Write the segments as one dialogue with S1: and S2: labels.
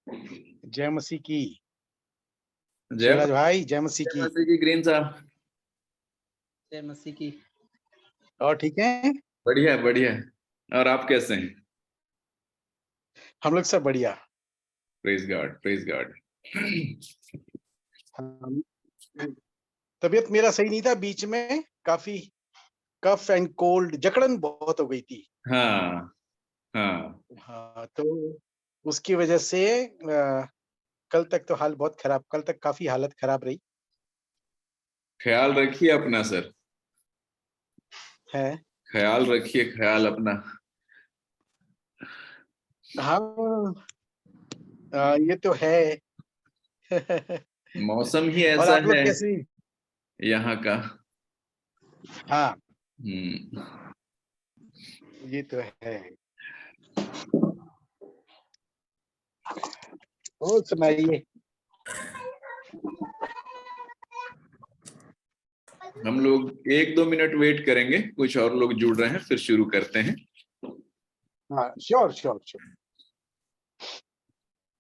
S1: जय मसीह की।
S2: जय
S1: शिवराज भाई जय मसीह की।
S2: मसीह की ग्रीन साहब।
S3: जय मसीह की।
S1: और ठीक है?
S2: बढ़िया बढ़िया। और आप कैसे हैं?
S1: हम लोग सब बढ़िया।
S2: Praise God praise God.
S1: तबीयत मेरा सही नहीं था, बीच में काफी कफ एंड कोल्ड, जकड़न बहुत हो गई थी।
S2: हाँ हाँ।
S1: हाँ, तो उसकी वजह से कल तक तो हाल बहुत खराब, कल तक काफी हालत खराब रही
S2: ख्याल रखिए अपना सर,
S1: है।
S2: ख्याल रखिए ख्याल अपना।
S1: हाँ, ये तो है।
S2: मौसम ही
S1: और
S2: ऐसा
S1: आप लोग
S2: है
S1: कैसे?
S2: यहाँ का।
S1: हाँ,
S2: हम्म।
S1: ये तो है। और सुनाइए।
S2: हम लोग 1-2 मिनट वेट करेंगे, कुछ और लोग जुड़ रहे हैं, फिर शुरू करते हैं।
S1: हाँ, श्योर श्योर श्योर।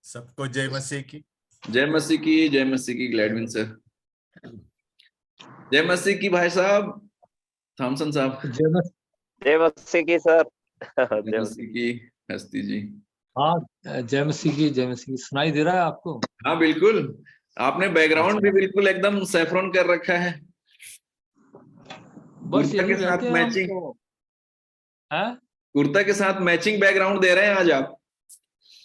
S4: सबको जय मसीह की।
S2: जय मसीह की, जय मसीह की ग्लैडविन सर। जय मसीह की भाई साहब, थॉमसन साहब।
S5: जय मसीह की सर।
S2: जय मसीह की हस्ती जी।
S6: हाँ, जय मसीह की, जय मसीह की। सुनाई दे रहा है आपको?
S2: हाँ बिल्कुल। आपने बैकग्राउंड भी
S6: अच्छा।
S2: बिल्कुल एकदम सैफरन कर रखा है,
S6: बस
S2: कुर्ता
S6: यही
S2: के साथ
S6: रहते हैं हम
S2: मैचिंग,
S6: तो। है?
S2: कुर्ता के साथ मैचिंग बैकग्राउंड दे रहे हैं आज आप।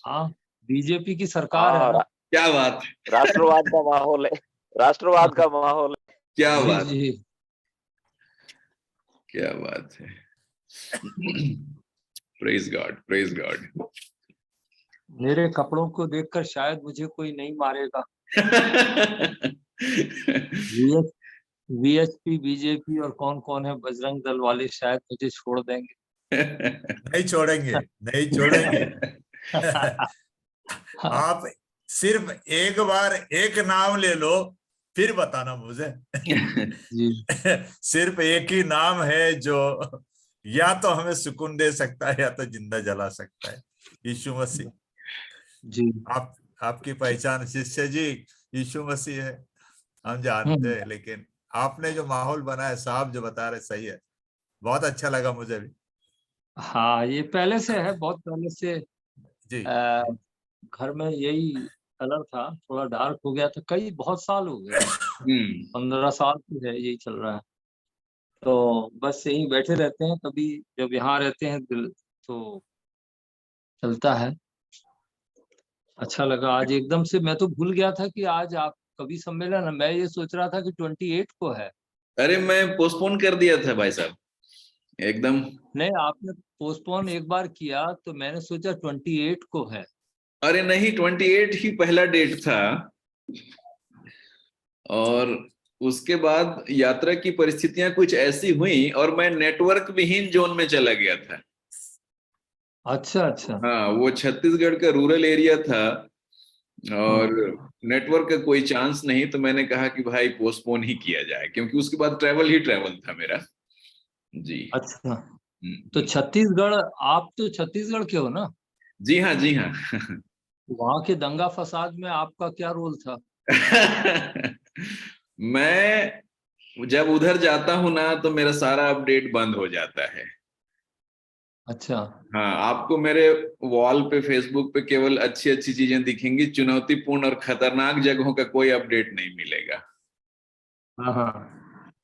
S6: हाँ, बीजेपी की सरकार है
S5: हाँ,
S6: ना।
S2: क्या बात है,
S5: राष्ट्रवाद का माहौल है, राष्ट्रवाद का माहौल है।
S2: क्या
S6: जी
S2: बात,
S6: जी।
S2: क्या बात है। Praise God praise God.
S6: मेरे कपड़ों को देखकर शायद मुझे कोई नहीं मारेगा। वीएच वीएचपी, बीजेपी और कौन कौन है, बजरंग दल वाले शायद मुझे छोड़ देंगे।
S4: नहीं छोड़ेंगे, नहीं छोड़ेंगे। आप सिर्फ एक बार एक नाम ले लो, फिर बताना मुझे।
S6: जी
S4: सिर्फ एक ही नाम है जो या तो हमें सुकून दे सकता है या तो जिंदा जला सकता है, यीशु मसीह।
S6: जी।
S4: आपकी पहचान शिष्य जी यीशु मसीह है, हम जानते हैं, लेकिन आपने जो माहौल बनाया, साहब जो बता रहे सही है, बहुत अच्छा लगा मुझे भी।
S6: हाँ, ये पहले से है, बहुत पहले से।
S4: जी
S6: घर में यही कलर था, थोड़ा डार्क हो गया था, कई बहुत साल हो गए, 15 साल से है यही चल रहा है। तो बस यहीं बैठे रहते हैं, कभी जब यहाँ रहते हैं दिल तो चलता है। अच्छा लगा आज एकदम से, मैं तो भूल गया था कि आज आप कवि सम्मेलन है। मैं ये सोच रहा था कि 28 को है।
S2: अरे मैं पोस्टपोन कर दिया था भाई साहब एकदम।
S6: नहीं, आपने पोस्टपोन एक बार किया तो मैंने सोचा 28 को है।
S2: अरे नहीं, 28 ही पहला डेट था, और उसके बाद यात्रा की परिस्थितियां कुछ ऐसी हुई और मैं नेटवर्क विहीन जोन में चला गया था।
S6: अच्छा अच्छा।
S2: हाँ, वो छत्तीसगढ़ का रूरल एरिया था और नेटवर्क का कोई चांस नहीं, तो मैंने कहा कि भाई पोस्टपोन ही किया जाए, क्योंकि उसके बाद ट्रैवल ही ट्रैवल था मेरा। जी
S6: अच्छा, तो छत्तीसगढ़, आप तो छत्तीसगढ़ के हो ना?
S2: जी हाँ जी हाँ।
S6: वहाँ के दंगा फसाद में आपका क्या रोल था?
S2: मैं जब उधर जाता हूं ना तो मेरा सारा अपडेट बंद हो जाता है।
S6: अच्छा।
S2: हाँ, आपको मेरे वॉल पे फेसबुक पे केवल अच्छी अच्छी चीजें दिखेंगी, चुनौतीपूर्ण और खतरनाक जगहों का कोई अपडेट नहीं मिलेगा।
S6: हाँ हाँ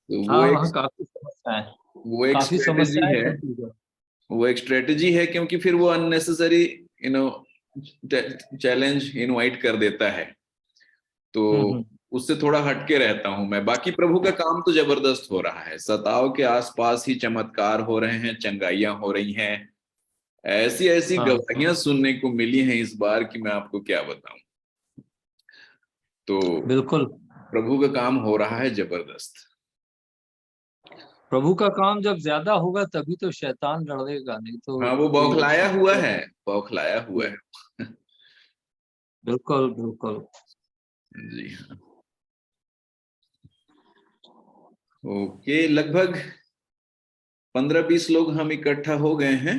S2: तो
S6: हाँ, वहाँ काफी समस्या है,
S2: वो एक
S6: काफी
S2: स्ट्रेटेजी
S6: समस्याएं
S2: है,
S6: छत्तीसगढ़।
S2: वो एक स्ट्रेटेजी है, क्योंकि फिर वो unnecessary you know challenge invite कर देता है, तो
S6: हम्म।
S2: उससे थोड़ा हटके रहता हूं मैं। बाकी प्रभु का काम तो जबरदस्त हो रहा है, सताव के आसपास ही चमत्कार हो रहे हैं, चंगाइयां हो रही हैं, ऐसी ऐसी
S6: हाँ
S2: गवाहियां सुनने को मिली हैं इस बार कि मैं आपको क्या बताऊं। तो
S6: बिल्कुल।
S2: प्रभु का काम हो रहा है जबरदस्त।
S6: प्रभु का काम जब ज्यादा होगा तभी तो शैतान लड़ेगा, नहीं तो
S2: हाँ, वो
S6: कोई
S2: बौखलाया हुआ
S6: समस्या।
S2: है, बौखलाया हुआ है।
S6: बिल्कुल बिल्कुल।
S2: जी हाँ। ओके, लगभग 15-20 लोग हम इकट्ठा हो गए हैं,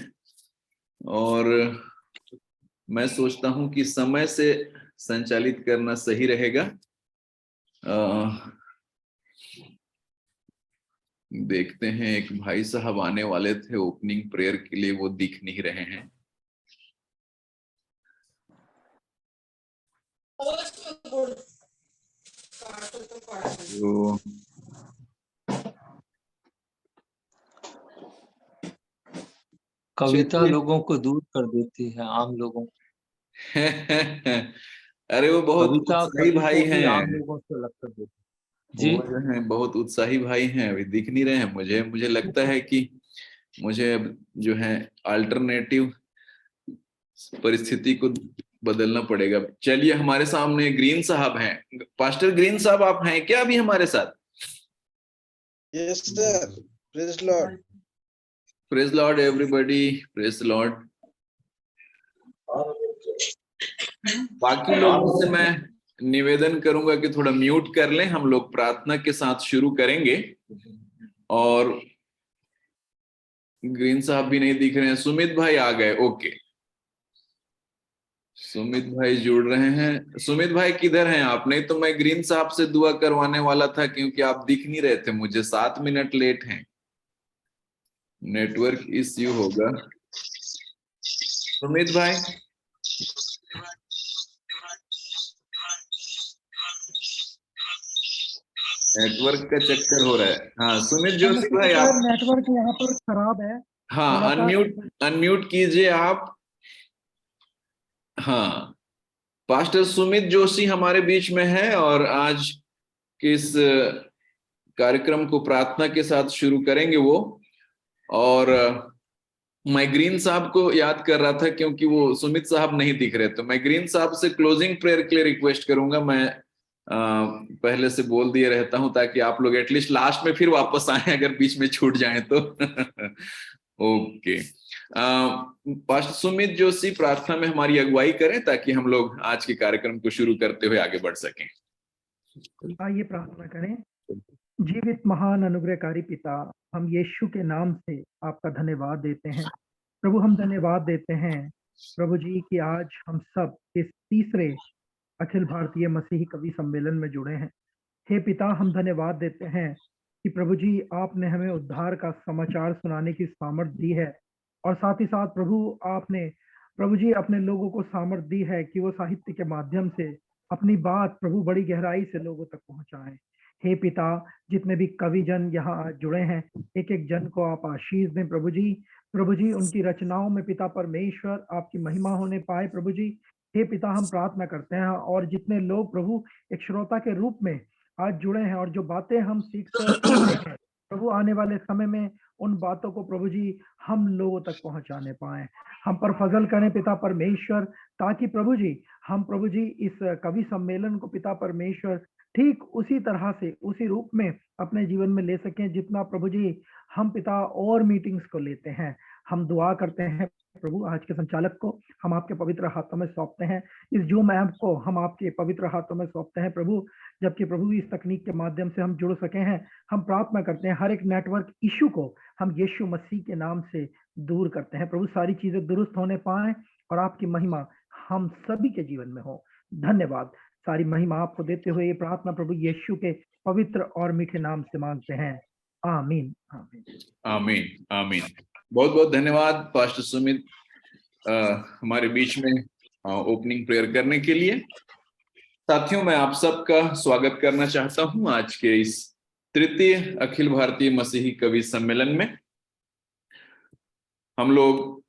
S2: और मैं सोचता हूं कि समय से संचालित करना सही रहेगा। देखते हैं, एक भाई साहब आने वाले थे ओपनिंग प्रेयर के लिए, वो दिख नहीं रहे हैं। तो
S6: कविता लोगों को दूर कर देती है, आम लोगों।
S2: अरे वो बहुत
S6: कविता
S2: उत्साही
S6: कवि
S2: भाई
S6: को भी आम
S2: हैं,
S6: लोगों से अलग कर देती है। जी,
S2: वो जो है बहुत उत्साही भाई हैं, अभी दिख नहीं रहे हैं मुझे। मुझे लगता है कि मुझे अब जो है अल्टरनेटिव परिस्थिति को बदलना पड़ेगा। चलिए, हमारे सामने ग्रीन साहब हैं। पास्टर ग्रीन साहब, आप हैं क्या अभी हमारे साथ?
S1: Yes sir, praise Lord.
S2: Praise Lord everybody, praise Lord. बाकी लोगों से मैं निवेदन करूंगा कि थोड़ा म्यूट कर लें, हम लोग प्रार्थना के साथ शुरू करेंगे। और ग्रीन साहब भी नहीं दिख रहे हैं। सुमित भाई आ गए, ओके। सुमित भाई जुड़ रहे हैं। सुमित भाई किधर हैं आप? नहीं तो मैं ग्रीन साहब से दुआ करवाने वाला था, क्योंकि आप दिख नहीं रहे थे मुझे। 7 मिनट लेट हैं, नेटवर्क इश्यू होगा। सुमित भाई, नेटवर्क का चक्कर हो रहा है। हाँ सुमित जोशी भाई, आप
S7: नेटवर्क यहाँ पर खराब है।
S2: हाँ अनम्यूट कीजिए आप। हाँ, पास्टर सुमित जोशी हमारे बीच में है, और आज के इस कार्यक्रम को प्रार्थना के साथ शुरू करेंगे वो। और मैं ग्रीन साहब को याद कर रहा था, क्योंकि वो सुमित साहब नहीं दिख रहे, तो मैं ग्रीन साहब से क्लोजिंग प्रेयर के लिए रिक्वेस्ट करूंगा। मैं पहले से बोल दिए रहता हूं, ताकि आप लोग एटलीस्ट लास्ट में फिर वापस आए, अगर बीच में छूट जाए तो। ओके, पास्टर सुमित जोशी प्रार्थना में हमारी अगुवाई करें, ताकि हम लोग आज के कार्यक्रम को शुरू करते हुए आगे बढ़ सकें।
S7: आइए प्रार्थना करें। जीवित महान अनुग्रहकारी पिता, हम यीशु के नाम से आपका धन्यवाद देते हैं। प्रभु, हम धन्यवाद देते हैं प्रभु जी कि आज हम सब इस तीसरे अखिल भारतीय मसीही कवि सम्मेलन में जुड़े हैं। हे पिता, हम धन्यवाद देते हैं कि प्रभु जी आपने हमें उद्धार का समाचार सुनाने की सामर्थ दी है, और साथ ही साथ प्रभु आपने प्रभु जी अपने लोगों को सामर्थ दी है कि वो साहित्य के माध्यम से अपनी बात प्रभु बड़ी गहराई से लोगों तक पहुंचाएं। हे पिता, जितने भी कवि जन यहाँ आज जुड़े हैं, एक एक जन को आप आशीष दें प्रभु जी। प्रभु जी, उनकी रचनाओं में पिता परमेश्वर आपकी महिमा होने पाए प्रभु जी। हे पिता, हम प्रार्थना करते हैं, और जितने लोग प्रभु एक श्रोता के रूप में आज जुड़े हैं, और जो बातें हम सीखते हैं प्रभु, आने वाले समय में उन बातों को प्रभु जी हम लोगों तक पहुंचाने पाए। हम पर फजल करें पिता परमेश्वर, ताकि प्रभु जी हम प्रभु जी इस कवि सम्मेलन को पिता परमेश्वर ठीक उसी तरह से उसी रूप में अपने जीवन में ले सकें, जितना प्रभु जी हम पिता और मीटिंग्स को लेते हैं। हम दुआ करते हैं प्रभु, आज के संचालक को हम आपके पवित्र हाथों में सौंपते हैं, इस जूम ऐप को हम आपके पवित्र हाथों में सौंपते हैं प्रभु, जबकि प्रभु इस तकनीक के माध्यम से हम जुड़ सके हैं। हम प्रार्थना करते हैं हर एक नेटवर्क इशू को हम यीशु मसीह के नाम से दूर करते हैं प्रभु, सारी चीजें दुरुस्त होने पाए और आपकी महिमा हम सभी के जीवन में हो। धन्यवाद, सारी महिमा आपको देते हुए ये प्रार्थना प्रभु यीशु के पवित्र और मीठे नाम से मांगते हैं, आमीन आमीन
S2: आमीन आमीन। बहुत बहुत धन्यवाद पास्टर सुमित हमारे बीच में ओपनिंग प्रेयर करने के लिए। साथियों, मैं आप सबका स्वागत करना चाहता हूं आज के इस तृतीय अखिल भारतीय मसीही कवि सम्मेलन में। हम लोग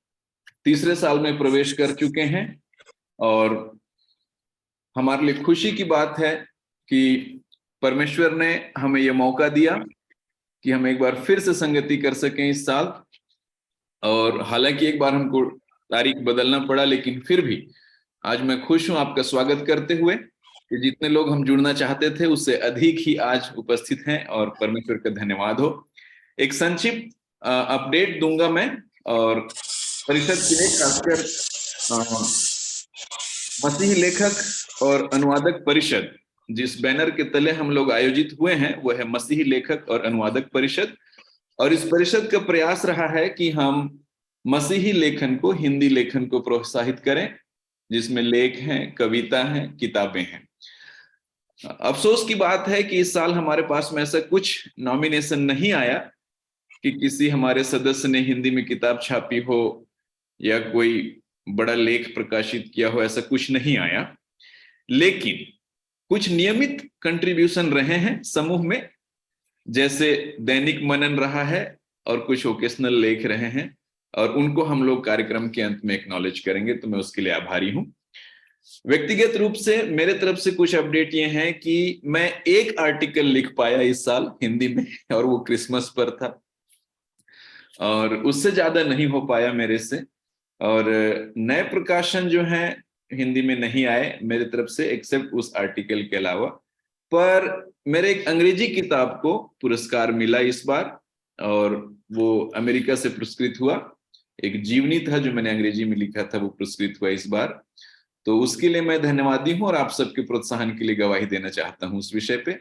S2: तीसरे साल में प्रवेश कर चुके हैं, और हमारे लिए खुशी की बात है कि परमेश्वर ने हमें यह मौका दिया कि हम एक बार फिर से संगति कर सकें इस साल। और हालांकि एक बार हमको तारीख बदलना पड़ा, लेकिन फिर भी आज मैं खुश हूं आपका स्वागत करते हुए कि जितने लोग हम जुड़ना चाहते थे उससे अधिक ही आज उपस्थित हैं, और परमेश्वर का धन्यवाद हो। एक संक्षिप्त अपडेट दूंगा मैं, और परिषद के लिए खासकर मसीही लेखक और अनुवादक परिषद, जिस बैनर के तले हम लोग आयोजित हुए हैं वो है मसीही लेखक और अनुवादक परिषद। और इस परिषद का प्रयास रहा है कि हम मसीही लेखन को, हिंदी लेखन को प्रोत्साहित करें, जिसमें लेख हैं, कविता हैं, किताबें हैं। अफसोस की बात है कि इस साल हमारे पास में ऐसा कुछ नॉमिनेशन नहीं आया कि किसी हमारे सदस्य ने हिंदी में किताब छापी हो या कोई बड़ा लेख प्रकाशित किया हो, ऐसा कुछ नहीं आया। लेकिन कुछ नियमित कंट्रीब्यूशन रहे हैं समूह में, जैसे दैनिक मनन रहा है और कुछ ओकेशनल लेख रहे हैं, और उनको हम लोग कार्यक्रम के अंत में एक्नॉलेज करेंगे, तो मैं उसके लिए आभारी हूं। व्यक्तिगत रूप से मेरे तरफ से कुछ अपडेट ये हैं कि मैं एक आर्टिकल लिख पाया इस साल हिंदी में, और वो क्रिसमस पर था, और उससे ज्यादा नहीं हो पाया मेरे से। और नए प्रकाशन जो हैं हिंदी में नहीं आए मेरे तरफ से, एक्सेप्ट उस आर्टिकल के अलावा। पर मेरे एक अंग्रेजी किताब को पुरस्कार मिला इस बार, और वो अमेरिका से पुरस्कृत हुआ। एक जीवनी था जो मैंने अंग्रेजी में लिखा था, वो पुरस्कृत हुआ इस बार। तो उसके लिए मैं धन्यवादी हूं, और आप सबके प्रोत्साहन के लिए गवाही देना चाहता हूं उस विषय पे।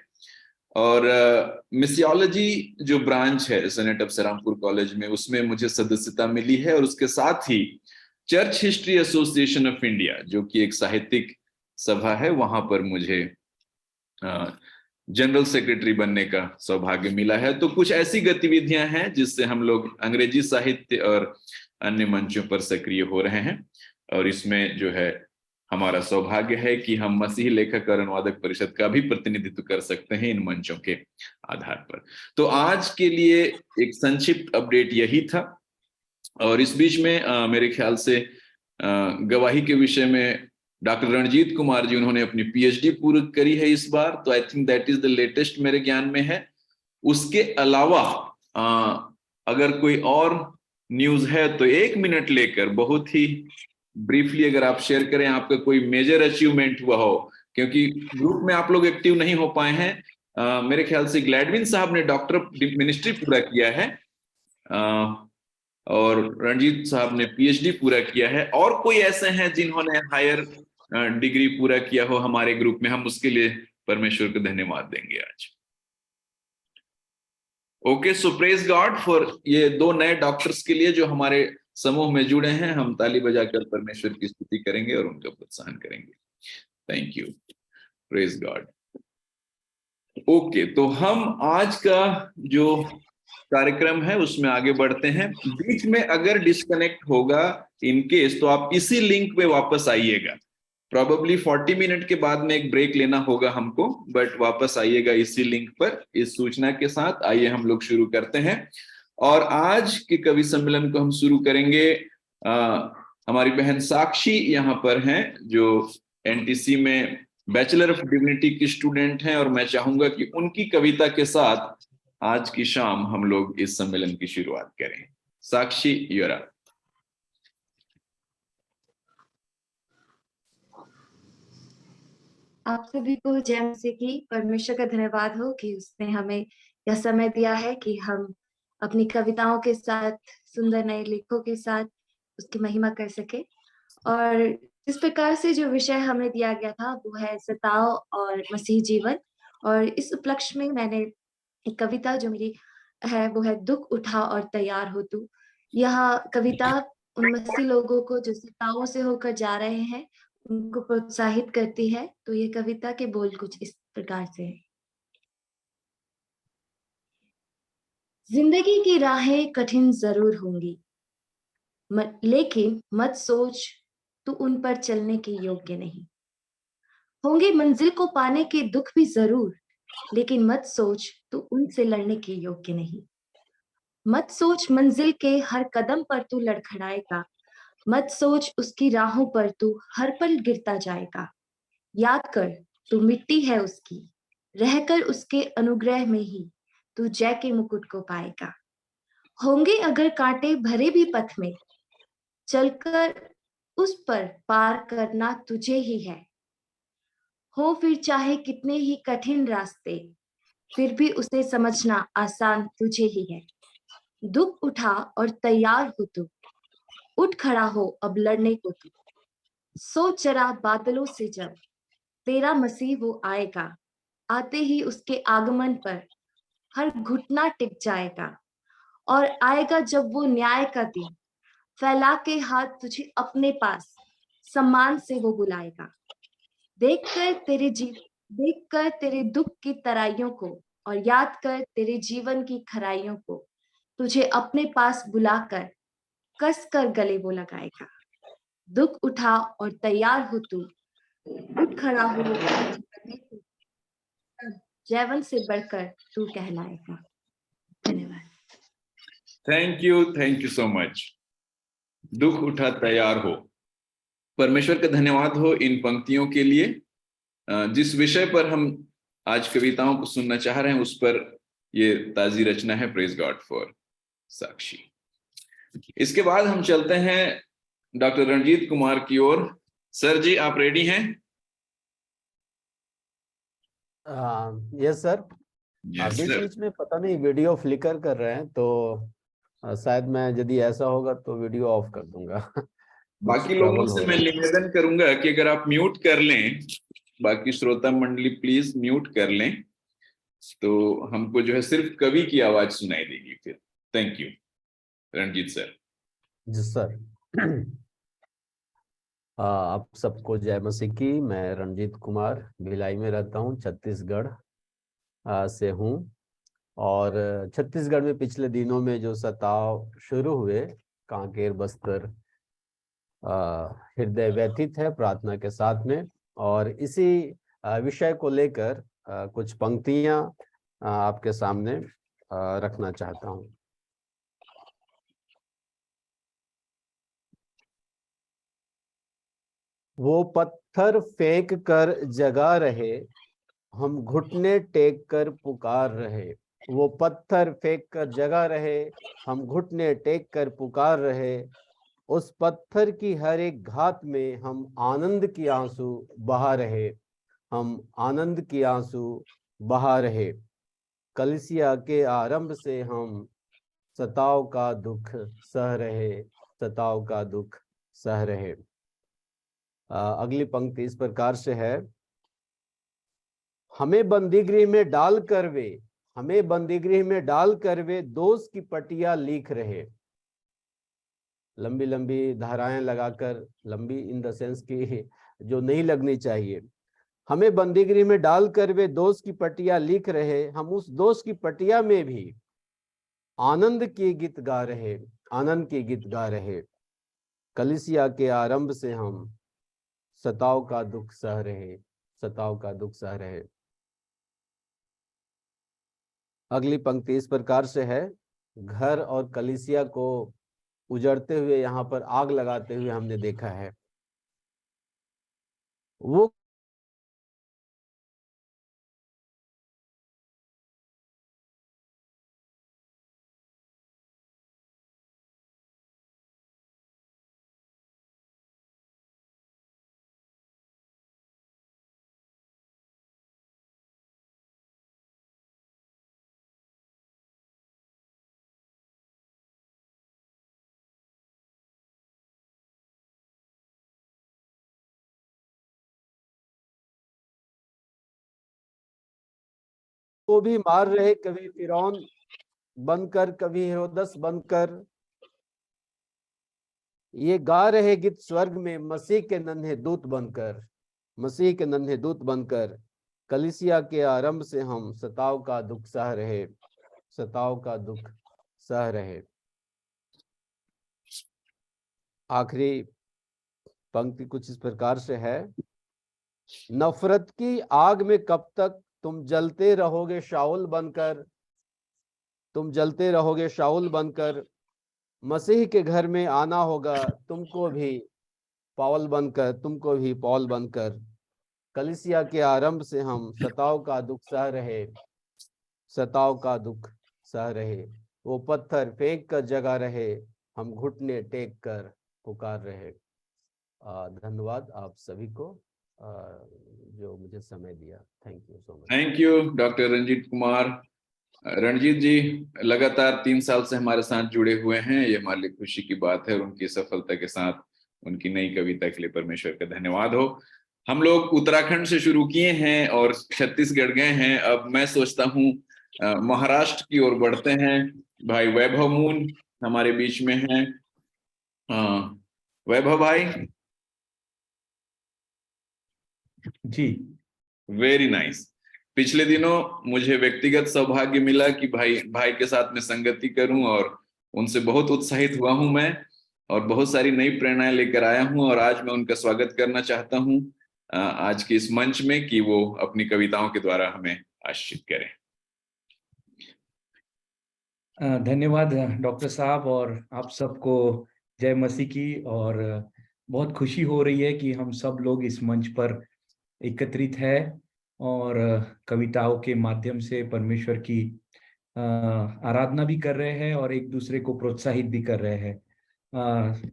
S2: और मिसियोलॉजी जो ब्रांच है सेनेट ऑफ श्रीरामपुर कॉलेज में, उसमें मुझे सदस्यता मिली है, और उसके साथ ही church history association of India, जो कि एक साहित्यिक सभा है, वहां पर मुझे जनरल सेक्रेटरी बनने का सौभाग्य मिला है। तो कुछ ऐसी गतिविधियां हैं जिससे हम लोग अंग्रेजी साहित्य और अन्य मंचों पर सक्रिय हो रहे हैं, और इसमें जो है हमारा सौभाग्य है कि हम मसीही लेखक और अनुवादक परिषद का भी प्रतिनिधित्व कर सकते हैं इन मंचों के आधार पर। तो आज के लिए एक संक्षिप्त अपडेट यही था। और इस बीच में मेरे ख्याल से गवाही के विषय में डॉक्टर रणजीत कुमार जी, उन्होंने अपनी पीएचडी पूरी करी है इस बार, तो आई think that is the latest मेरे ज्ञान में है। उसके अलावा अगर कोई और न्यूज है तो 1 मिनट लेकर बहुत ही ब्रीफली अगर आप शेयर करें, आपका कोई मेजर अचीवमेंट हुआ हो, क्योंकि ग्रुप में आप लोग एक्टिव नहीं हो पाए हैं। मेरे ख्याल से ग्लैडविन साहब ने डॉक्टर मिनिस्ट्री पूरा किया है, और रणजीत साहब ने पीएचडी पूरा किया है, और कोई ऐसे हैं जिन्होंने हायर डिग्री पूरा किया हो हमारे ग्रुप में, हम उसके लिए परमेश्वर को धन्यवाद देंगे आज। Okay, so praise God for ये 2 नए डॉक्टर्स के लिए जो हमारे समूह में जुड़े हैं। हम ताली बजाकर परमेश्वर की स्तुति करेंगे और उनका प्रोत्साहन करेंगे। Thank you, praise God. Okay, तो हम आज का जो कार्यक्रम है उसमें आगे बढ़ते हैं। बीच में अगर डिस्कनेक्ट होगा इन केस, तो आप इसी लिंक पे वापस आइएगा। प्रोबेबली 40 मिनट के बाद में एक ब्रेक लेना होगा हमको, बट वापस आइएगा इसी लिंक पर इस सूचना के साथ। आइए हम लोग शुरू करते हैं, और आज के कवि सम्मेलन को हम शुरू करेंगे। हमारी बहन साक्षी यहाँ पर हैं, जो एनटीसी में बैचलर ऑफ डिविनिटी की स्टूडेंट हैं, और मैं चाहूंगा कि उनकी कविता के साथ आज की शाम हम लोग इस सम्मेलन की शुरुआत करें। साक्षी, यूरा।
S8: आप सभी को जय मसीह की। परमेश्वर का धन्यवाद हो कि उसने हमें यह समय दिया है कि हम अपनी कविताओं के साथ, सुंदर नए लेखों के साथ उसकी महिमा कर सके। और इस प्रकार से जो विषय हमें दिया गया था वो है सताव और मसीह जीवन, और इस उपलक्ष्य में मैंने एक कविता जो मेरी है वो है दुख उठा और तैयार हो तू। यह कविता उन मसीह लोगों को जो सतावों से होकर जा रहे हैं उनको प्रोत्साहित करती है। तो ये कविता के बोल कुछ इस प्रकार से है। जिंदगी की राहें कठिन जरूर होंगी, लेकिन मत सोच तू उन पर चलने के योग्य नहीं। होंगे मंजिल को पाने के दुख भी जरूर, लेकिन मत सोच तू उनसे लड़ने के योग्य नहीं। मत सोच मंजिल के हर कदम पर तू लड़खड़ाएगा, मत सोच उसकी राहों पर तू हर पल गिरता जाएगा। याद कर तू मिट्टी है उसकी, रहकर उसके अनुग्रह में ही तू जय के मुकुट को पाएगा। होंगे अगर कांटे भरे भी पथ में, चलकर उस पर पार करना तुझे ही है। हो फिर चाहे कितने ही कठिन रास्ते, फिर भी उसे समझना आसान तुझे ही है। दुख उठा और तैयार हो तू, उठ खड़ा हो अब लड़ने को तू। सोच जरा बादलों से जब तेरा मसीह वो आएगा, आते ही उसके आगमन पर हर घुटना टिक जाएगा। और आएगा जब वो न्याय का दिन, फैला के हाथ तुझे अपने पास, सम्मान से वो बुलाएगा। देखकर तेरे दुख की तराइयों को और याद कर तेरे जीवन की खराइयों को, तुझे अपने पास बुलाकर कस कर गले वो लगाएगा। दुख उठा और तैयार हो तू, उठ खड़ा हो और जीवन में तू, तब जैवन से बढ़कर तू कहलाएगा। धन्यवाद।
S2: Thank you so much. दुख उठा तैयार हो। परमेश्वर का धन्यवाद हो इन पंक्तियों के लिए। जिस विषय पर हम आज कविताओं को सुनना चाह रहे हैं उस पर ये ताजी रचना है। प्रेज गॉड फॉर साक्षी। इसके बाद हम चलते हैं डॉक्टर रणजीत कुमार की ओर। सर जी, आप रेडी हैं?
S9: Yes sir.
S2: Yes,
S9: बीच
S2: sir.
S9: बीच में पता नहीं वीडियो फ्लिकर कर रहे हैं, तो शायद मैं यदि ऐसा होगा तो वीडियो ऑफ कर दूंगा।
S2: बाकी लोगों से मैं निवेदन करूंगा कि अगर आप म्यूट कर लें, बाकी श्रोता मंडली प्लीज म्यूट कर लें, तो हमको जो है सिर्फ कवि की आवाज सुनाई देगी फिर। Thank you Ranjeet sir. जी
S9: सर। आप सबको जय मसीह की। मैं रणजीत कुमार भिलाई में रहता हूँ, छत्तीसगढ़ से हूँ। और छत्तीसगढ़ में पिछले दिनों में जो सताव शुरू हुए, कांकेर बस्तर, हृदय व्यथित है प्रार्थना के साथ में। और इसी विषय को लेकर कुछ पंक्तियां आपके सामने रखना चाहता हूं। वो पत्थर फेंक कर जगा रहे, हम घुटने टेक कर पुकार रहे। वो पत्थर फेंक कर जगा रहे, हम घुटने टेक कर पुकार रहे। उस पत्थर की हर एक घात में हम आनंद की आंसू बहा रहे, हम आनंद की आंसू बहा रहे। कलीसिया के आरंभ से हम सताव का दुख सह रहे, सताव का दुख सह रहे। अगली पंक्ति इस प्रकार से है। हमें बंदीगृह में डालकर वे, हमें बंदीगृह में डालकर वे दोष की पटिया लिख रहे। लंबी लंबी धाराएं लगाकर, लंबी इन द सेंस की जो नहीं लगनी चाहिए। हमें बंदीगृह में डालकर वे दोष की पटिया लिख रहे, हम उस दोष की पटिया में भी आनंद के गीत गा रहे, आनंद के गीत गा रहे। कलीसिया के आरंभ से हम सताव का दुख सह रहे, सताव का दुख सह रहे। अगली पंक्ति इस प्रकार से है। घर और कलीसिया को उजड़ते हुए, यहाँ पर आग लगाते हुए हमने देखा है। वो को भी मार रहे, कभी फिरौन बनकर, कभी हेरोदस बनकर। ये गा रहे गीत स्वर्ग में मसीह के नन्हे दूत बनकर, मसीह के नन्हे दूत बनकर। कलीसिया के आरंभ से हम सताव का दुख सह रहे, सताव का दुख सह रहे। आखिरी पंक्ति कुछ इस प्रकार से है। नफरत की आग में कब तक तुम जलते रहोगे शाऊल बनकर, तुम जलते रहोगे शाऊल बनकर। मसीह के घर में आना होगा तुमको भी पौल बनकर, तुमको भी पौल बनकर। कलीसिया के आरंभ से हम सताव का दुख सह रहे, सताव का दुख सह रहे। वो पत्थर फेंक कर जगा रहे, हम घुटने टेक कर पुकार रहे। धन्यवाद आप सभी को जो मुझे समय दिया। Thank you so much.
S2: Thank you doctor Ranjit Kumar. Ranjit ji लगातार 3 साल से हमारे साथ जुड़े हुए हैं, ये हमारे लिए खुशी की बात है। उनकी सफलता के साथ उनकी नई कविता के लिए परमेश्वर का धन्यवाद हो। हम लोग उत्तराखंड से शुरू किए हैं और छत्तीसगढ़ गए हैं। अब मैं सोचता हूँ महाराष्ट्र की ओर बढ़ते हैं। भाई वैभव मून हमारे बीच में हैं। वैभव भाई,
S10: जी
S2: वेरी नाइस। पिछले दिनों मुझे व्यक्तिगत सौभाग्य मिला कि भाई के साथ में संगति करूं और उनसे बहुत उत्साहित हुआ हूं मैं, और बहुत सारी नई प्रेरणाएं लेकर आया हूं, और आज मैं उनका स्वागत करना चाहता हूं आज के इस मंच में कि वो अपनी कविताओं के द्वारा हमें आशीषित करें।
S10: धन्यवाद डॉक्टर साहब, और आप सबको जय मसीह की। और बहुत खुशी हो रही है कि हम सब लोग इस मंच पर एकत्रित है और कविताओं के माध्यम से परमेश्वर की आराधना भी कर रहे हैं और एक दूसरे को प्रोत्साहित भी कर रहे हैं।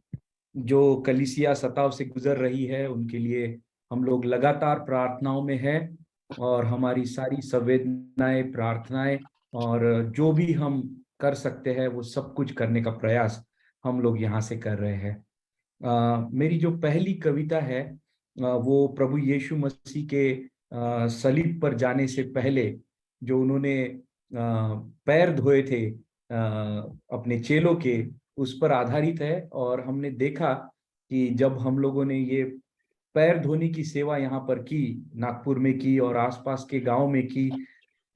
S10: जो कलीसिया सताव से गुजर रही है उनके लिए हम लोग लगातार प्रार्थनाओं में है, और हमारी सारी संवेदनाएं, प्रार्थनाएं और जो भी हम कर सकते हैं वो सब कुछ करने का प्रयास हम लोग यहाँ से कर रहे हैं। मेरी जो पहली कविता है वो प्रभु यीशु मसीह के सलीब पर जाने से पहले जो उन्होंने पैर धोए थे अपने चेलों के, उस पर आधारित है। और हमने देखा कि जब हम लोगों ने ये पैर धोने की सेवा यहाँ पर की, नागपुर में की और आसपास के गांव में की,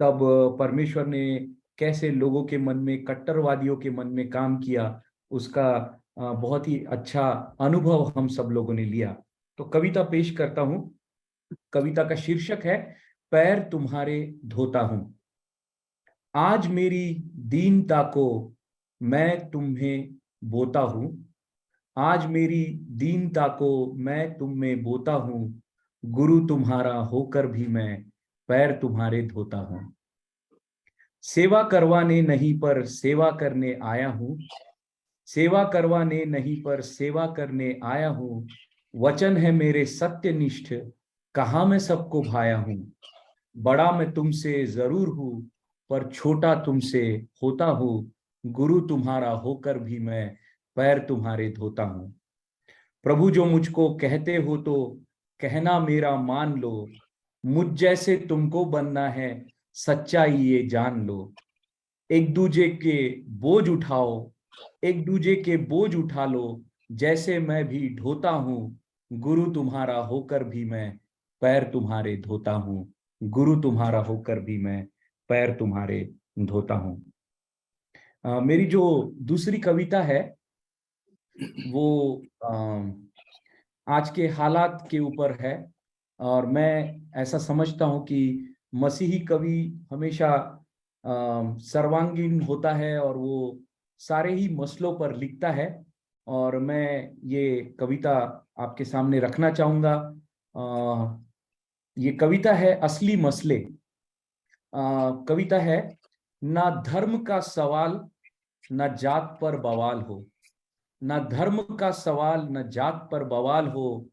S10: तब परमेश्वर ने कैसे लोगों के मन में, कट्टरवादियों के मन में काम किया, उसका बहुत ही अच्छा अनुभव हम सब लोगों ने लिया। तो कविता पेश करता हूं। कविता का शीर्षक है पैर तुम्हारे धोता हूं। आज मेरी दीनता को मैं तुम्हें बोता हूं, आज मेरी दीनता को मैं तुम में बोता हूं, गुरु तुम्हारा होकर भी मैं पैर तुम्हारे धोता हूं। सेवा करवाने नहीं पर सेवा करने आया हूं, सेवा करवाने नहीं पर सेवा करने आया हूं। वचन है मेरे सत्यनिष्ठ, कहाँ मैं सबको भाया हूं। बड़ा मैं तुमसे जरूर हूं पर छोटा तुमसे होता हूं, गुरु तुम्हारा होकर भी मैं पैर तुम्हारे धोता हूं। प्रभु जो मुझको कहते हो तो कहना मेरा मान लो, मुझ जैसे तुमको बनना है सच्चाई ये जान लो। एक दूजे के बोझ उठाओ, एक दूजे के बोझ उठा लो, जैसे मैं भी ढोता हूँ, गुरु तुम्हारा होकर भी मैं पैर तुम्हारे धोता हूँ, गुरु तुम्हारा होकर भी मैं पैर तुम्हारे धोता हूँ। मेरी जो दूसरी कविता है वो आज के हालात के ऊपर है, और मैं ऐसा समझता हूँ कि मसीही कवि हमेशा सर्वांगीण होता है और वो सारे ही मसलों पर लिखता है। और मैं ये कविता आपके सामने रखना चाहूँगा। ये कविता है असली मसले। कविता है, ना धर्म का सवाल न जात पर बवाल हो, न धर्म का सवाल न जात पर बवाल हो,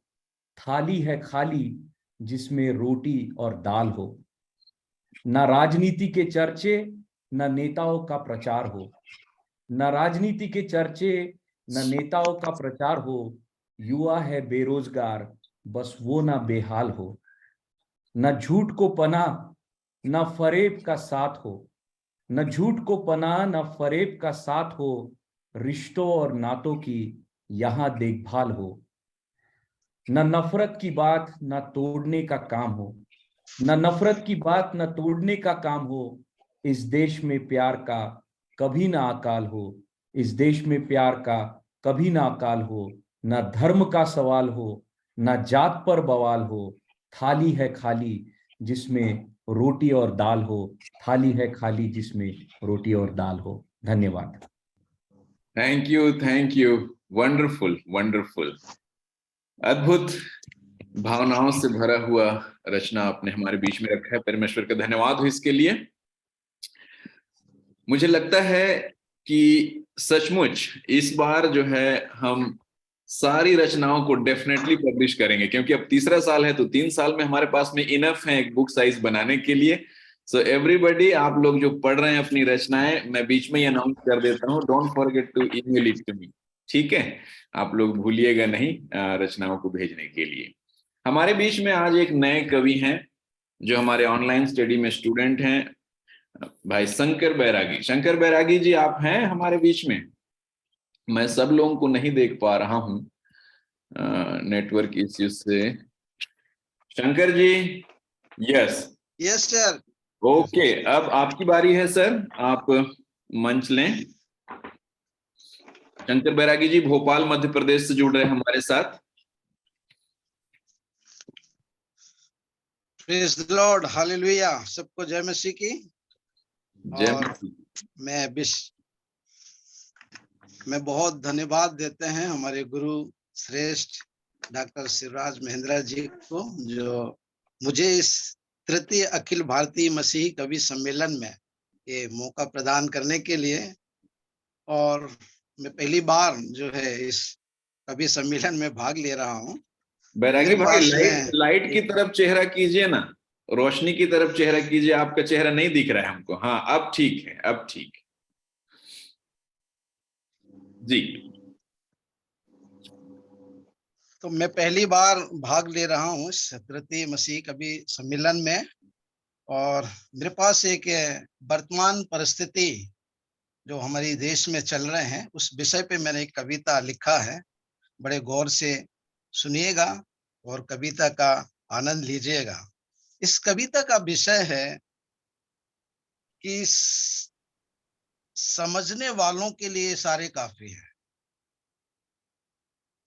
S10: थाली है खाली जिसमें रोटी और दाल हो। न राजनीति के चर्चे न नेताओं का प्रचार हो, न राजनीति के चर्चे न नेताओं का प्रचार हो। युवा है बेरोजगार बस वो ना बेहाल हो, न झूठ को पनाह न फरेब का साथ हो, न झूठ को पनाह न फरेब का साथ हो। रिश्तों और नातों की यहाँ देखभाल हो, न नफरत की बात न तोड़ने का काम हो, न नफरत की बात न तोड़ने का काम हो। इस देश में प्यार का कभी ना अकाल हो, इस देश में प्यार का कभी ना अकाल हो। न धर्म का सवाल हो न जात पर बवाल हो, थाली है खाली जिसमें रोटी और दाल हो, थाली है खाली जिसमें रोटी और दाल हो। धन्यवाद।
S2: Thank you, wonderful wonderful. अद्भुत भावनाओं से भरा हुआ रचना आपने हमारे बीच में रखा है, परमेश्वर का धन्यवाद हो इसके लिए। मुझे लगता है कि सचमुच इस बार जो है हम सारी रचनाओं को डेफिनेटली पब्लिश करेंगे, क्योंकि अब तीसरा साल है तो 3 साल में हमारे पास में इनफ है एक बुक साइज बनाने के लिए। सो एवरीबॉडी, आप लोग जो पढ़ रहे हैं अपनी रचनाएं, मैं बीच में ही अनाउंस कर देता हूँ, don't forget to email it to me, ठीक है? आप लोग भूलिएगा नहीं रचनाओं को भेजने के लिए। हमारे बीच में आज एक नए कवि हैं जो हमारे ऑनलाइन स्टडी में स्टूडेंट हैं, भाई शंकर बैरागी। शंकर बैरागी जी, आप हैं हमारे बीच में? मैं सब लोगों को नहीं देख पा रहा हूं नेटवर्क इश्यू से। Shankar ji, yes
S11: yes sir.
S2: Okay, अब आपकी बारी है सर, आप मंच लें। शंकर बैरागी जी भोपाल मध्य प्रदेश से जुड़ रहे हैं हमारे साथ।
S11: Praise the Lord, hallelujah. सबको जय मसीह की।
S2: जय
S11: और
S2: मसीह।
S11: मैं बहुत धन्यवाद देते हैं हमारे गुरु श्रेष्ठ डॉक्टर शिवराज महेंद्र जी को, जो मुझे इस तृतीय अखिल भारतीय मसीही कवि सम्मेलन में ये मौका प्रदान करने के लिए। और मैं पहली बार जो है इस कवि सम्मेलन में भाग ले रहा हूँ।
S2: बैरागी भाई, लाइट
S11: में
S2: की तरफ चेहरा कीजिए ना, रोशनी की तरफ चेहरा कीजिए, आपका चेहरा नहीं दिख रहा है हमको। हाँ, अब ठीक है, अब ठीक जी।
S11: तो मैं पहली बार भाग ले रहा हूँ इस तृतीय मसीह कवि सम्मेलन में। और मेरे पास एक वर्तमान परिस्थिति जो हमारी देश में चल रहे हैं उस विषय पे मैंने एक कविता लिखा है। बड़े गौर से सुनिएगा और कविता का आनंद लीजिएगा। इस कविता का विषय है कि समझने वालों के लिए इशारे काफी है।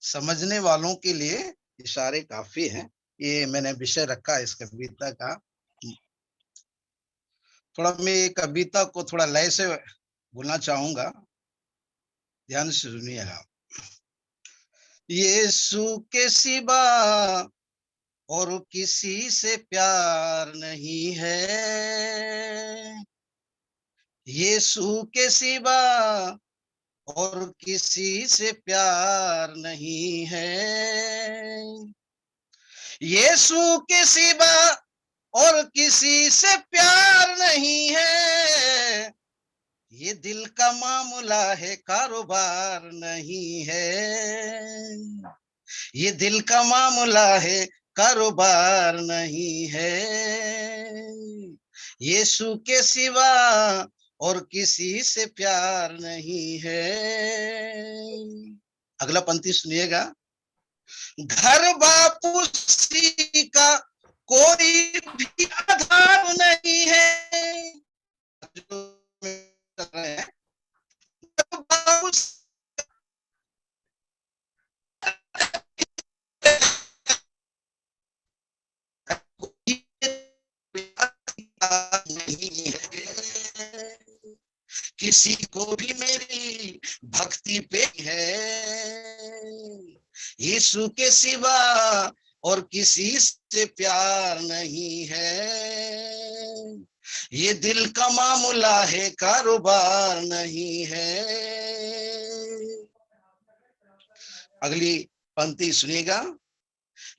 S11: समझने वालों के लिए इशारे काफी हैं, ये मैंने विषय रखा है इस कविता का। थोड़ा मैं कविता को थोड़ा लय से बोलना चाहूंगा, ध्यान से सुनिएगा। यीशु के सिवा और किसी से प्यार नहीं है, यीशु के सिवा और किसी से प्यार नहीं है, यीशु के सिवा और किसी से प्यार नहीं है, ये दिल का मामला है कारोबार नहीं है, ये दिल का मामला है कारोबार नहीं है, यीशु के सिवा और किसी से प्यार नहीं है। अगला पंक्ति सुनिएगा। घर बापू सी का कोई भी आधार नहीं है, नहीं है, किसी को भी मेरी भक्ति पे है, यीशु के सिवा और किसी से प्यार नहीं है, ये दिल का मामला है कारोबार नहीं है। अगली पंक्ति सुनिएगा।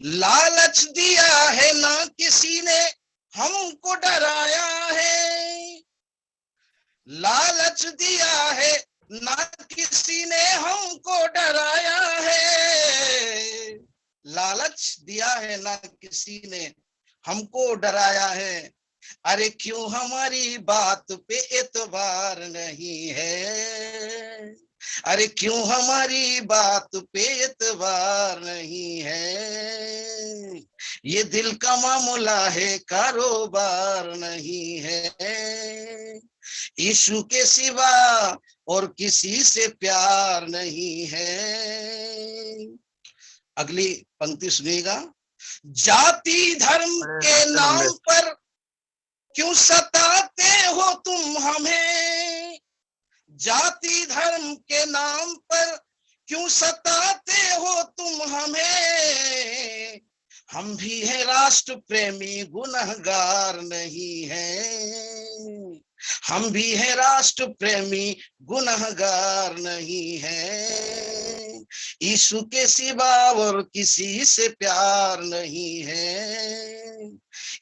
S11: लालच दिया है ना किसी ने हमको डराया है, लालच दिया है ना किसी ने हमको डराया है, लालच दिया है ना किसी ने हमको डराया है, अरे क्यों हमारी बात पे एतबार नहीं है, अरे क्यों हमारी बात पे एतबार नहीं है, ये दिल का मामला है कारोबार नहीं है, यीशु के सिवा और किसी से प्यार नहीं है। अगली पंक्ति सुनिएगा। जाति धर्म के नाम पर क्यों सताते हो तुम हमें, जाति धर्म के नाम पर क्यों सताते हो तुम हमें, हम भी हैं राष्ट्र प्रेमी गुनहगार नहीं है, हम भी हैं राष्ट्र प्रेमी गुनहगार नहीं है, यीशु के सिवा और किसी से प्यार नहीं है,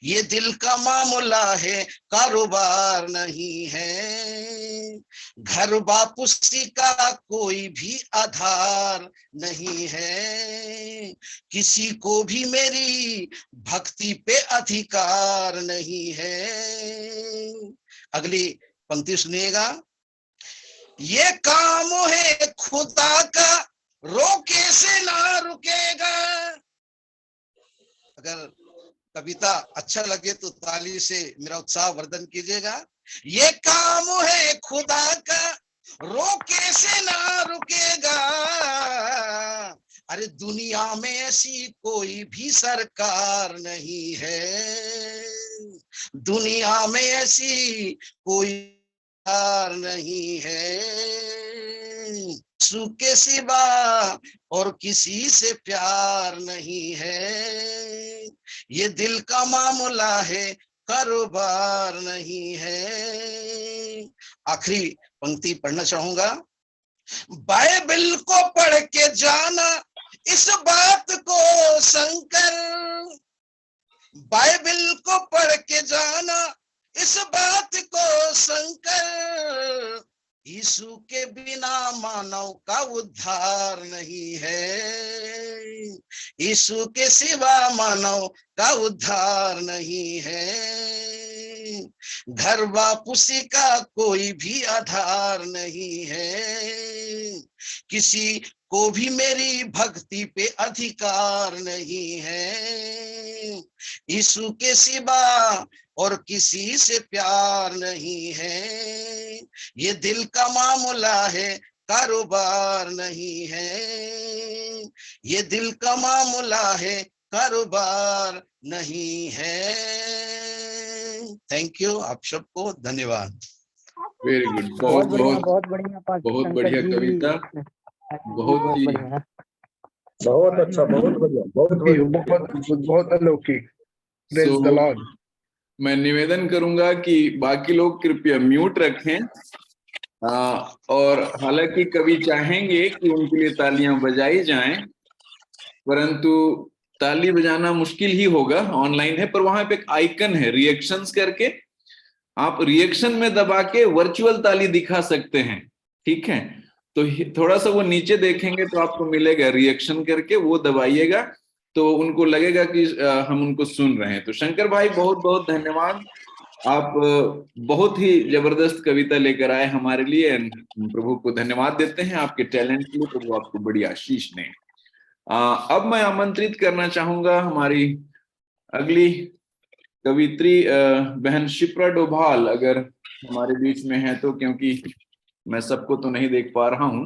S11: ये दिल का मामला है कारोबार नहीं है, घर बापुसी का कोई भी आधार नहीं है, किसी को भी मेरी भक्ति पे अधिकार नहीं है। अगली पंक्ति सुनिएगा। ये काम है खुदा का रोके से ना रुकेगा। अगर कविता अच्छा लगे तो ताली से मेरा उत्साह वर्धन कीजिएगा। ये काम है खुदा का, रोके से ना रुकेगा। अरे दुनिया में ऐसी कोई भी सरकार नहीं है, दुनिया में ऐसी कोई सरकार नहीं है, यीशु के सिवा और किसी से प्यार नहीं है। ये दिल का मामला है, कारोबार नहीं है। आखिरी पंक्ति पढ़ना चाहूंगा। बाइबल को पढ़ के जाना इस बात को शंकर, बाइबल को पढ़ के जाना इस बात को शंकर, यीशु के बिना मानव का उद्धार नहीं है, यीशु के सिवा मानव का उद्धार नहीं है। घर वापसी का कोई भी आधार नहीं है, किसी को भी मेरी भक्ति पे अधिकार नहीं है, यीशु के सिवा और किसी से प्यार नहीं है। ये दिल का मामला है, कारोबार नहीं है, ये दिल का मामला है, कारोबार नहीं है। थैंक यू, आप सबको धन्यवाद।
S2: वेरी गुड, बहुत बहुत बहुत बढ़िया कविता, बहुत ही
S12: बहुत अच्छा, बहुत बढ़िया, बहुत अलौकिक। Praise the Lord.
S2: मैं निवेदन करूंगा कि बाकी लोग कृपया म्यूट रखें, और हालांकि कवि चाहेंगे कि उनके लिए तालियां बजाई जाएं, परंतु ताली बजाना मुश्किल ही होगा, ऑनलाइन है। पर वहां पे एक आइकन है रिएक्शंस करके, आप रिएक्शन में दबा के वर्चुअल ताली दिखा सकते हैं, ठीक है। तो थोड़ा सा वो नीचे देखेंगे तो आपको मिलेगा रिएक्शन करके, वो दबाइएगा तो उनको लगेगा कि हम उनको सुन रहे हैं। तो शंकर भाई बहुत बहुत धन्यवाद, आप बहुत ही जबरदस्त कविता लेकर आए हमारे लिए। प्रभु को धन्यवाद देते हैं आपके टैलेंट के लिए, प्रभु आपको बड़ी आशीष दें। अब मैं आमंत्रित करना चाहूंगा हमारी अगली कवित्री बहन शिप्रा डोभाल, अगर हमारे बीच में है तो, क्योंकि मैं सबको तो नहीं देख पा रहा हूं।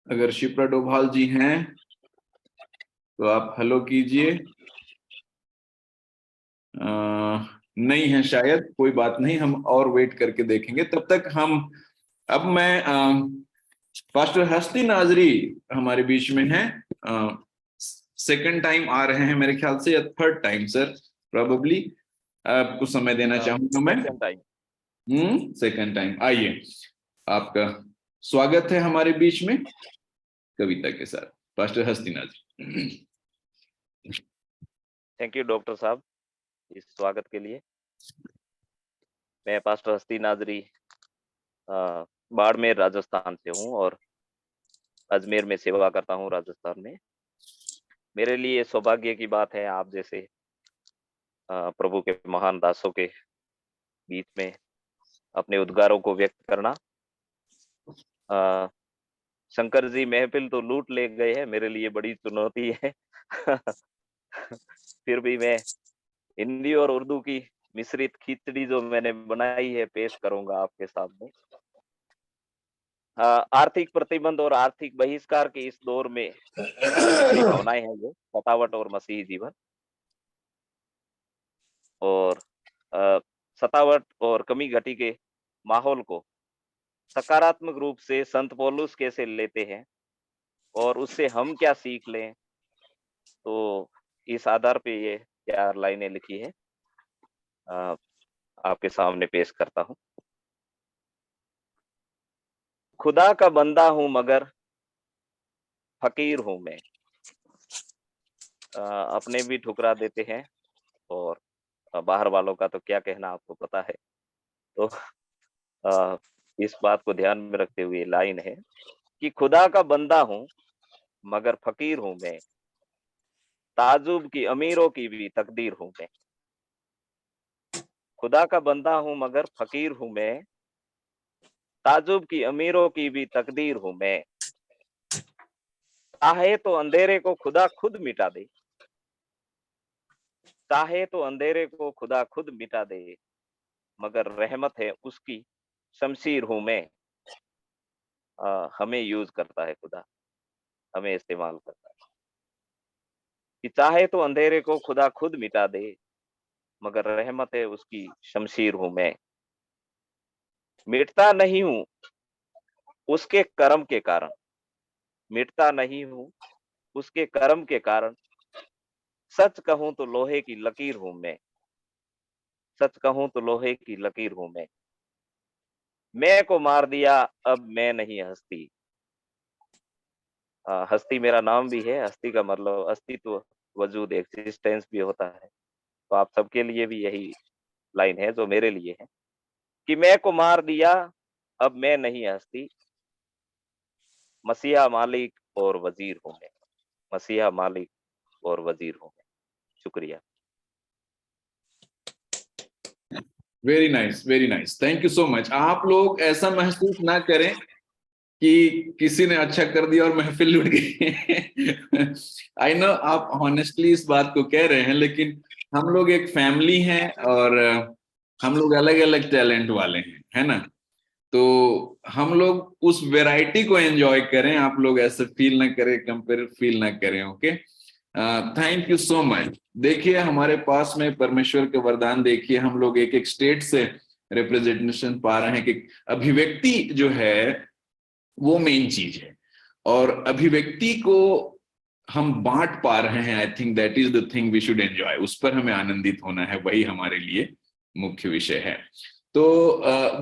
S2: अगर शिप्रा डोभाल जी हैं तो आप हेलो कीजिए। नहीं है शायद, कोई बात नहीं, हम और वेट करके देखेंगे। तब तक अब मैं पास्टर हस्ती नाजरी हमारे बीच में हैं, सेकंड टाइम आ रहे हैं मेरे ख्याल से, या थर्ड टाइम सर प्रोबेबली। आपको समय देना चाहूंगा मैं। Second time. आइए, आपका स्वागत है हमारे बीच में कविता के साथ, पास्टर हस्ती नाजरी।
S5: थैंक यू डॉक्टर साहब इस स्वागत के लिए। मैं पास्टर हस्ती नाजरी बाड़मेर राजस्थान से हूँ और अजमेर में सेवा करता हूँ राजस्थान में। मेरे लिए सौभाग्य की बात है आप जैसे प्रभु के महान दासों के बीच में अपने उद्गारों को व्यक्त करना। शंकर जी महफिल तो लूट ले गए हैं, मेरे लिए बड़ी चुनौती है। फिर भी मैं हिंदी और उर्दू की मिश्रित खिचड़ी जो मैंने बनाई है पेश करूंगा आपके सामने। आर्थिक प्रतिबंध और आर्थिक बहिष्कार के इस दौर में भावनाएं हैं जो सतावट और मसीही जीवन, और सतावट और कमी घटी के माहौल को सकारात्मक रूप से संत पौलुस कैसे लेते हैं और उससे हम क्या सीख लें, तो इस आधार पे ये 4 लाइनें लिखी है, आपके सामने पेश करता हूं। खुदा का बंदा हूं मगर फकीर हूं मैं। अपने भी ठुकरा देते हैं और बाहर वालों का तो क्या कहना, आपको पता है। तो इस बात को ध्यान में रखते हुए लाइन है कि खुदा का बंदा हूं मगर फकीर हूं मैं, ताजुब की अमीरों की भी तकदीर हूं मैं। खुदा का बंदा हूं मगर फकीर हूं मैं, ताजुब की अमीरों की भी तकदीर हूं मैं। चाहे तो अंधेरे को खुदा खुद मिटा दे, चाहे तो अंधेरे को खुदा खुद मिटा दे, मगर रहमत है उसकी शमशीर हूं मैं। हमें यूज करता है खुदा, हमें इस्तेमाल करता है कि चाहे तो अंधेरे को खुदा खुद मिटा दे, मगर रहमत है उसकी शमशीर हूं मैं। मिटता नहीं हूं उसके कर्म के कारण, मिटता नहीं हूं उसके कर्म के कारण। सच कहूं तो लोहे की लकीर हूं मैं, सच कहूं तो लोहे की लकीर हूं मैं को मार दिया अब मैं नहीं हस्ती। हस्ती मेरा नाम भी है, हस्ती का मतलब अस्तित्व, वजूद, एक्सिस्टेंस भी होता है। तो आप सबके लिए भी यही लाइन है जो मेरे लिए है कि मैं को मार दिया अब मैं नहीं हस्ती, मसीहा मालिक और वजीर हूं मैं, मसीहा मालिक और वजीर हूं मैं। शुक्रिया।
S2: Very nice, very nice, thank you so much. आप लोग ऐसा महसूस ना करें कि किसी ने अच्छा कर दिया और महफिल लुट गई। आई नो आप ऑनेस्टली इस बात को कह रहे हैं, लेकिन हम लोग एक फैमिली हैं और हम लोग अलग अलग टैलेंट वाले हैं, है ना। तो हम लोग उस वैरायटी को एंजॉय करें, आप लोग ऐसे फील ना करें, कंपेयर फील ना करें। Okay, thank you so much. देखिए हमारे पास में परमेश्वर के वरदान, देखिए हम लोग एक एक स्टेट से रिप्रेजेंटेशन पा रहे हैं कि अभिव्यक्ति जो है वो मेन चीज है, और अभिव्यक्ति को हम बांट पा रहे हैं। I think that is the thing we should enjoy, उस पर हमें आनंदित होना है, वही हमारे लिए मुख्य विषय है। तो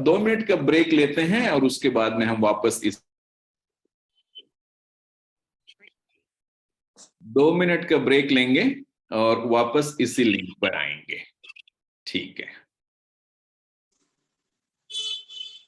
S2: 2 मिनट का ब्रेक लेते हैं और उसके बाद में हम वापस 2 मिनट का ब्रेक लेंगे और वापस इसी लिंक पर आएंगे। ठीक है।